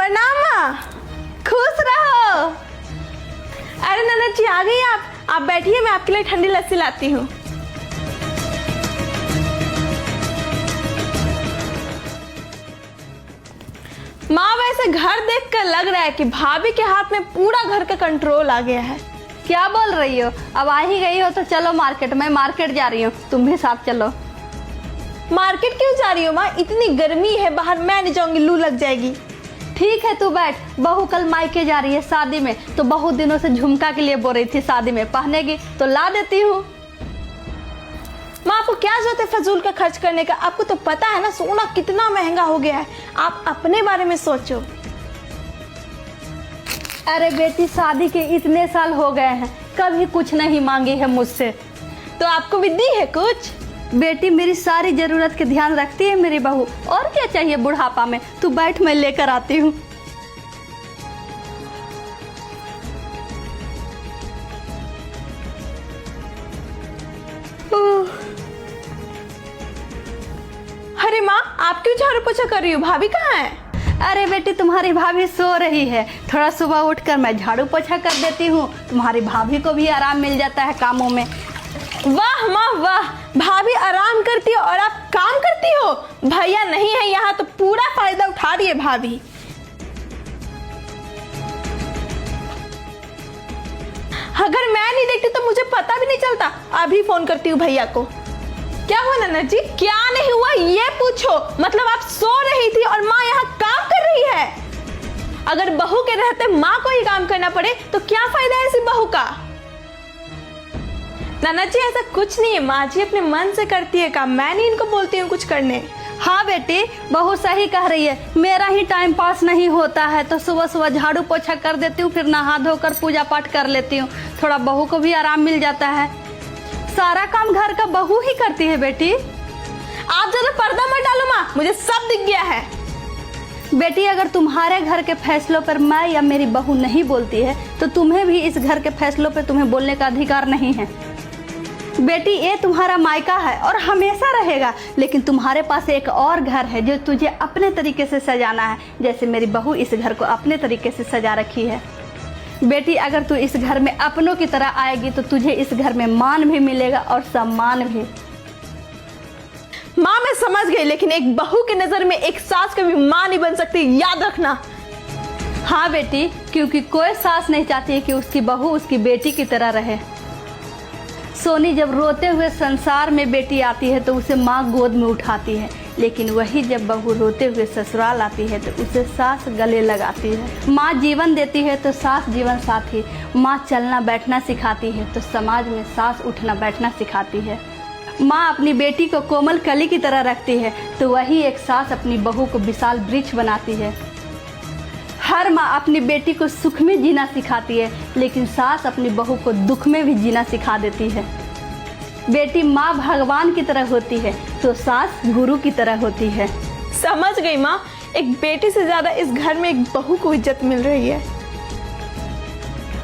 प्रणाम माँ, खुश रहो। अरे ननद जी आ गई आप बैठिए, मैं आपके लिए ठंडी लस्सी लाती हूँ। माँ वैसे घर देखकर लग रहा है कि भाभी के हाथ में पूरा घर का कंट्रोल आ गया है। क्या बोल रही हो? अब आ ही गई हो तो चलो मार्केट। मैं मार्केट जा रही हूँ, तुम भी साथ चलो। मार्केट क्यों जा रही हो माँ? इतनी गर्मी है बाहर, मैं नहीं जाऊंगी, लू लग जाएगी। ठीक है तू बैठ। बहू कल मायके जा रही है शादी में, तो बहुत दिनों से झुमका के लिए बोल रही थी शादी में पहनेगी, तो ला देती हूँ। माँ आपको क्या जरूरत है फजूल का खर्च करने का? आपको तो पता है ना सोना कितना महंगा हो गया है। आप अपने बारे में सोचो। अरे बेटी, शादी के इतने साल हो गए हैं, कभी कुछ नहीं मांगी है मुझसे। तो आपको भी दी है कुछ? बेटी मेरी सारी जरूरत के ध्यान रखती है मेरी बहू, और क्या चाहिए बुढ़ापा में। तू बैठ, मैं लेकर आती हूँ। अरे माँ आप क्यों झाड़ू पोछा कर रही हो? भाभी कहाँ है? अरे बेटी तुम्हारी भाभी सो रही है, थोड़ा सुबह उठकर मैं झाड़ू पोछा कर देती हूँ, तुम्हारी भाभी को भी आराम मिल जाता है कामों में। वाह माँ वाह, भाभी आराम करती हो और आप काम करती हो। भैया नहीं है यहाँ तो पूरा फायदा उठा रही है भाभी। अगर मैं नहीं देखती तो मुझे पता भी नहीं चलता। अभी फोन करती हूँ भैया को। क्या हुआ नन्ना जी? क्या नहीं हुआ ये पूछो। मतलब आप सो रही थी और माँ यहाँ काम कर रही है। अगर बहू के रहते माँ को ही काम करना पड़े तो क्या फायदा है ऐसी बहू का? नन्ना जी ऐसा कुछ नहीं है, माँ जी अपने मन से करती है काम, मैं नहीं इनको बोलती हूँ कुछ करने। हाँ बेटी बहू सही कह रही है, मेरा ही टाइम पास नहीं होता है तो सुबह सुबह झाड़ू पोछा कर देती हूँ, फिर नहा धोकर पूजा पाठ कर लेती हूँ, थोड़ा बहू को भी आराम मिल जाता है। सारा काम घर का बहू ही करती है बेटी। आप ज्यादा पर्दा मत डालो माँ, मुझे सब दिख गया है। बेटी अगर तुम्हारे घर के फैसलों पर मैं या मेरी बहू नहीं बोलती है तो तुम्हें भी इस घर के फैसलों पर तुम्हें बोलने का अधिकार नहीं है। बेटी ये तुम्हारा मायका है और हमेशा रहेगा, लेकिन तुम्हारे पास एक और घर है जो तुझे अपने तरीके से सजाना है, जैसे मेरी बहू इस घर को अपने तरीके से सजा रखी है। बेटी अगर तू इस घर में अपनों की तरह आएगी तो तुझे इस घर में मान भी मिलेगा और सम्मान भी। माँ मैं समझ गई, लेकिन एक बहू की नजर में एक सास कभी माँ नहीं बन सकती, याद रखना। हाँ बेटी, क्योंकि कोई सास नहीं चाहती कि उसकी बहू उसकी बेटी की तरह रहे। सोनी जब रोते हुए संसार में बेटी आती है तो उसे माँ गोद में उठाती है, लेकिन वही जब बहू रोते हुए ससुराल आती है तो उसे सास गले लगाती है। माँ जीवन देती है तो सास जीवन साथी। माँ चलना बैठना सिखाती है तो समाज में सास उठना बैठना सिखाती है। माँ अपनी बेटी को कोमल कली की तरह रखती है तो वही एक सास अपनी बहू को विशाल वृक्ष बनाती है। हर माँ अपनी बेटी को सुख में जीना सिखाती है, लेकिन सास अपनी बहू को दुख में भी जीना सिखा देती है। बेटी माँ भगवान की तरह होती है तो सास गुरु की तरह होती है। समझ गई माँ, एक बेटी से ज्यादा इस घर में एक बहू को इज्जत मिल रही है।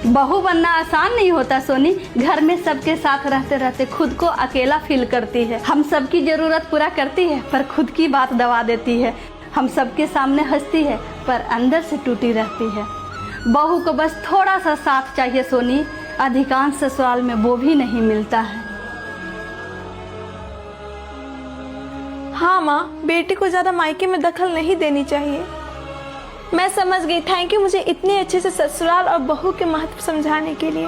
बहू बनना आसान नहीं होता सोनी, घर में सबके साथ रहते रहते खुद को अकेला फील करती है। हम सबकी जरूरत पूरा करती है पर खुद की बात दबा देती है। हम सबके सामने हंसती है पर अंदर से टूटी रहती है। बहू को बस थोड़ा सा साथ चाहिए सोनी, अधिकांश ससुराल में वो भी नहीं मिलता है। हाँ माँ, बेटी को ज्यादा मायके में दखल नहीं देनी चाहिए। मैं समझ गई। थैंक यू मुझे इतने अच्छे से ससुराल और बहू के महत्व समझाने के लिए।